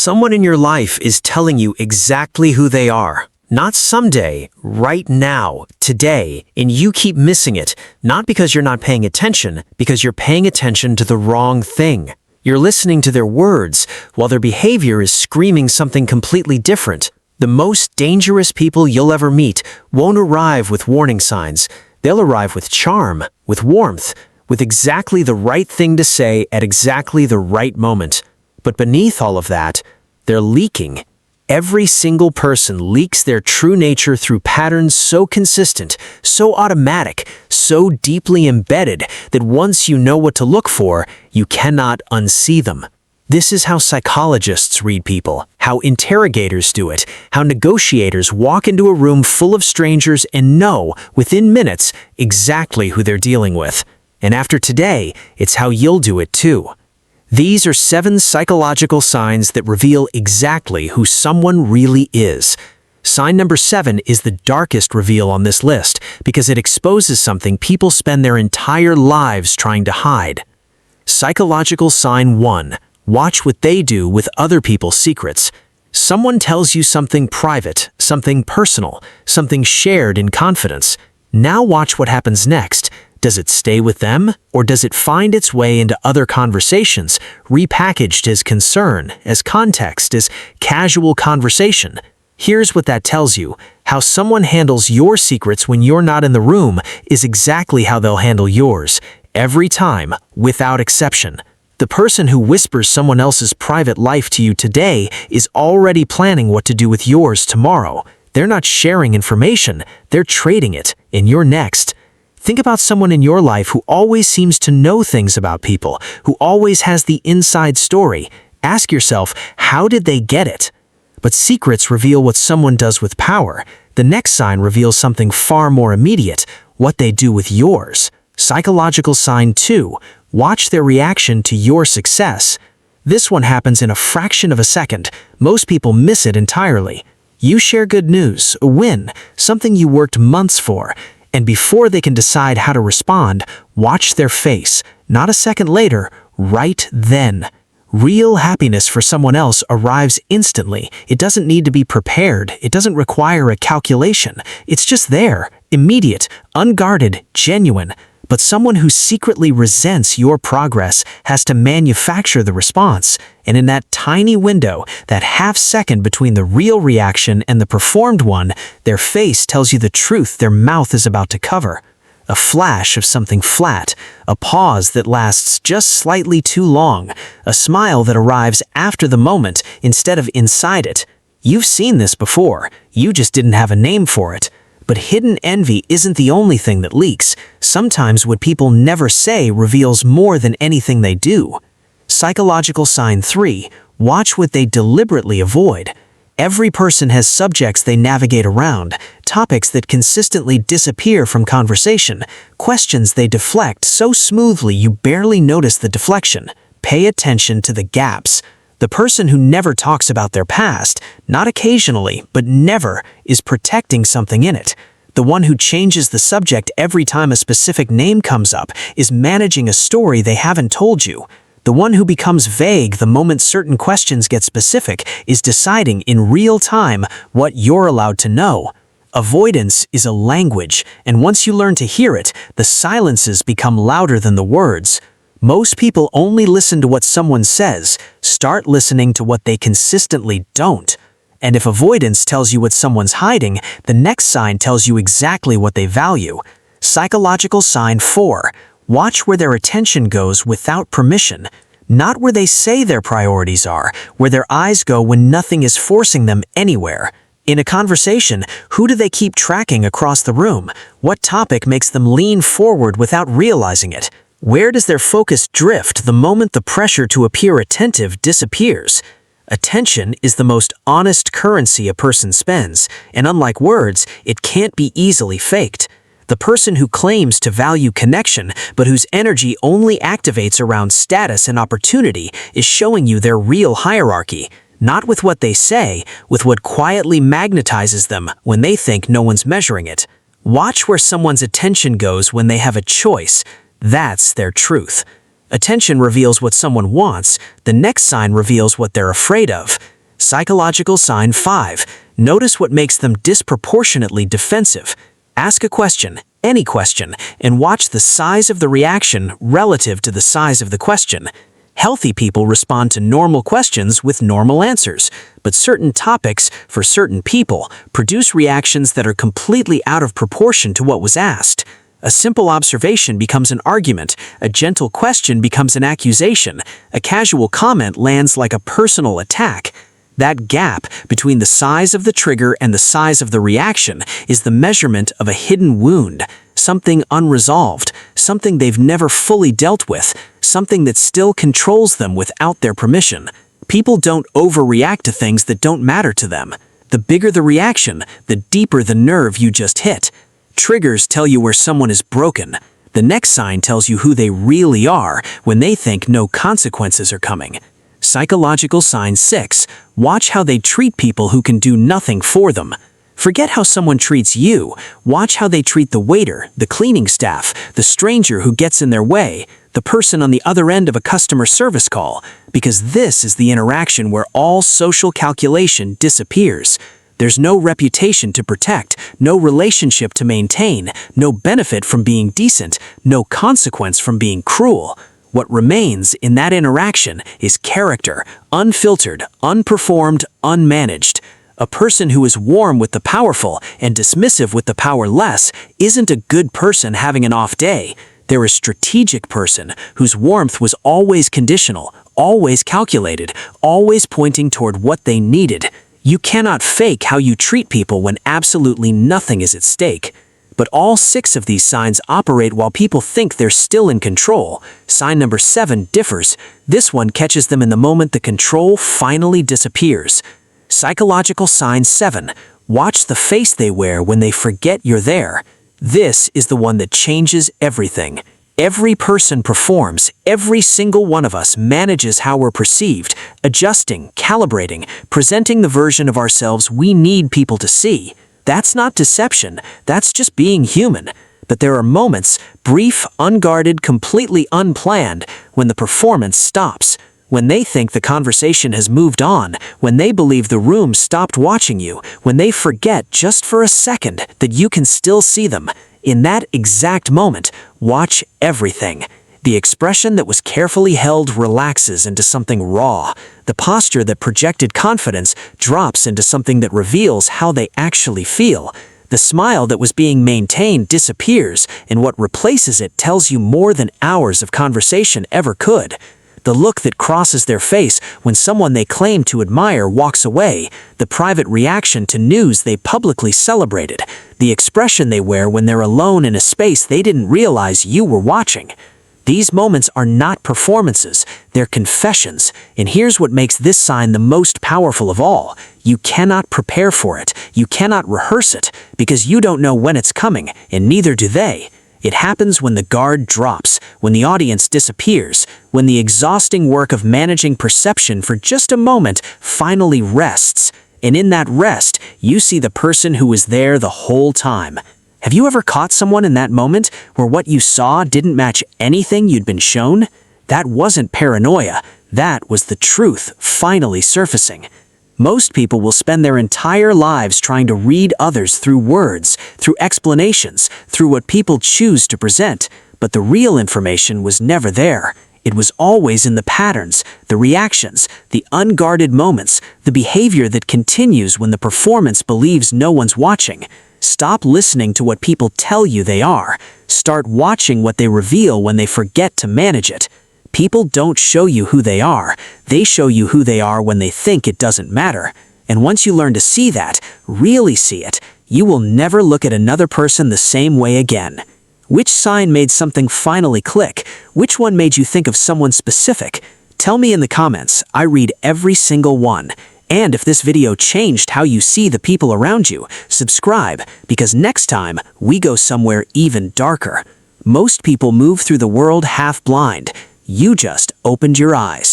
Someone in your life is telling you exactly who they are. Not someday, right now, today, and you keep missing it, not because you're not paying attention, because you're paying attention to the wrong thing. You're listening to their words, while their behavior is screaming something completely different. The most dangerous people you'll ever meet won't arrive with warning signs. They'll arrive with charm, with warmth, with exactly the right thing to say at exactly the right moment. But beneath all of that, they're leaking. Every single person leaks their true nature through patterns so consistent, so automatic, so deeply embedded that once you know what to look for, you cannot unsee them. This is how psychologists read people, how interrogators do it, how negotiators walk into a room full of strangers and know, within minutes, exactly who they're dealing with. And after today, it's how you'll do it too. These are 7 psychological signs that reveal exactly who someone really is. Sign number 7 is the darkest reveal on this list because it exposes something people spend their entire lives trying to hide. Psychological sign 1. Watch what they do with other people's secrets. Someone tells you something private, something personal, something shared in confidence. Now watch what happens next. Does it stay with them, or does it find its way into other conversations, repackaged as concern, as context, as casual conversation? Here's what that tells you. How someone handles your secrets when you're not in the room is exactly how they'll handle yours, every time, without exception. The person who whispers someone else's private life to you today is already planning what to do with yours tomorrow. They're not sharing information, they're trading it, and you're next. Think about someone in your life who always seems to know things about people, who always has the inside story. Ask yourself, how did they get it? But secrets reveal what someone does with power. The next sign reveals something far more immediate, what they do with yours. Psychological sign 2. Watch their reaction to your success. This one happens in a fraction of a second. Most people miss it entirely. You share good news, a win, something you worked months for. And before they can decide how to respond, watch their face, not a second later, right then. Real happiness for someone else arrives instantly. It doesn't need to be prepared. It doesn't require a calculation. It's just there, immediate, unguarded, genuine. But someone who secretly resents your progress has to manufacture the response. And in that tiny window, that half second between the real reaction and the performed one, their face tells you the truth their mouth is about to cover. A flash of something flat, a pause that lasts just slightly too long, a smile that arrives after the moment instead of inside it. You've seen this before, you just didn't have a name for it. But hidden envy isn't the only thing that leaks. Sometimes what people never say reveals more than anything they do. Psychological sign 3. Watch what they deliberately avoid. Every person has subjects they navigate around, topics that consistently disappear from conversation, questions they deflect so smoothly you barely notice the deflection. Pay attention to the gaps. The person who never talks about their past, not occasionally, but never, is protecting something in it. The one who changes the subject every time a specific name comes up is managing a story they haven't told you. The one who becomes vague the moment certain questions get specific is deciding in real time what you're allowed to know. Avoidance is a language, and once you learn to hear it, the silences become louder than the words. Most people only listen to what someone says. Start listening to what they consistently don't. And if avoidance tells you what someone's hiding, the next sign tells you exactly what they value. Psychological sign 4. Watch where their attention goes without permission. Not where they say their priorities are, where their eyes go when nothing is forcing them anywhere. In a conversation, who do they keep tracking across the room? What topic makes them lean forward without realizing it? Where does their focus drift the moment the pressure to appear attentive disappears? Attention is the most honest currency a person spends, and unlike words, it can't be easily faked. The person who claims to value connection, but whose energy only activates around status and opportunity, is showing you their real hierarchy, not with what they say, with what quietly magnetizes them when they think no one's measuring it. Watch where someone's attention goes when they have a choice. That's their truth. Attention reveals what someone wants, the next sign reveals what they're afraid of. Psychological sign 5. Notice what makes them disproportionately defensive. Ask a question, any question, and watch the size of the reaction relative to the size of the question. Healthy people respond to normal questions with normal answers, but certain topics, for certain people, produce reactions that are completely out of proportion to what was asked. A simple observation becomes an argument, a gentle question becomes an accusation, a casual comment lands like a personal attack. That gap between the size of the trigger and the size of the reaction is the measurement of a hidden wound, something unresolved, something they've never fully dealt with, something that still controls them without their permission. People don't overreact to things that don't matter to them. The bigger the reaction, the deeper the nerve you just hit. Triggers tell you where someone is broken. The next sign tells you who they really are when they think no consequences are coming. Psychological sign 6. Watch how they treat people who can do nothing for them. Forget how someone treats you. Watch how they treat the waiter, the cleaning staff, the stranger who gets in their way, the person on the other end of a customer service call, because this is the interaction where all social calculation disappears. There's no reputation to protect, no relationship to maintain, no benefit from being decent, no consequence from being cruel. What remains in that interaction is character, unfiltered, unperformed, unmanaged. A person who is warm with the powerful and dismissive with the powerless isn't a good person having an off day. They're a strategic person whose warmth was always conditional, always calculated, always pointing toward what they needed. You cannot fake how you treat people when absolutely nothing is at stake. But all 6 of these signs operate while people think they're still in control. Sign number 7 differs. This one catches them in the moment the control finally disappears. Psychological sign 7. Watch the face they wear when they forget you're there. This is the one that changes everything. Every person performs. Every single one of us manages how we're perceived, adjusting, calibrating, presenting the version of ourselves we need people to see. That's not deception, that's just being human. But there are moments, brief, unguarded, completely unplanned, when the performance stops. When they think the conversation has moved on, when they believe the room stopped watching you, when they forget just for a second that you can still see them. In that exact moment, watch everything. The expression that was carefully held relaxes into something raw. The posture that projected confidence drops into something that reveals how they actually feel. The smile that was being maintained disappears, and what replaces it tells you more than hours of conversation ever could. The look that crosses their face when someone they claim to admire walks away, the private reaction to news they publicly celebrated, the expression they wear when they're alone in a space they didn't realize you were watching. These moments are not performances, they're confessions, and here's what makes this sign the most powerful of all. You cannot prepare for it, you cannot rehearse it, because you don't know when it's coming, and neither do they. It happens when the guard drops, when the audience disappears, when the exhausting work of managing perception for just a moment finally rests. And in that rest, you see the person who was there the whole time. Have you ever caught someone in that moment where what you saw didn't match anything you'd been shown? That wasn't paranoia, that was the truth finally surfacing. Most people will spend their entire lives trying to read others through words, through explanations, through what people choose to present, but the real information was never there. It was always in the patterns, the reactions, the unguarded moments, the behavior that continues when the performance believes no one's watching. Stop listening to what people tell you they are. Start watching what they reveal when they forget to manage it. People don't show you who they are. They show you who they are when they think it doesn't matter. And once you learn to see that, really see it, you will never look at another person the same way again. Which sign made something finally click? Which one made you think of someone specific? Tell me in the comments. I read every single one. And if this video changed how you see the people around you, subscribe, because next time we go somewhere even darker. Most people move through the world half blind. You just opened your eyes.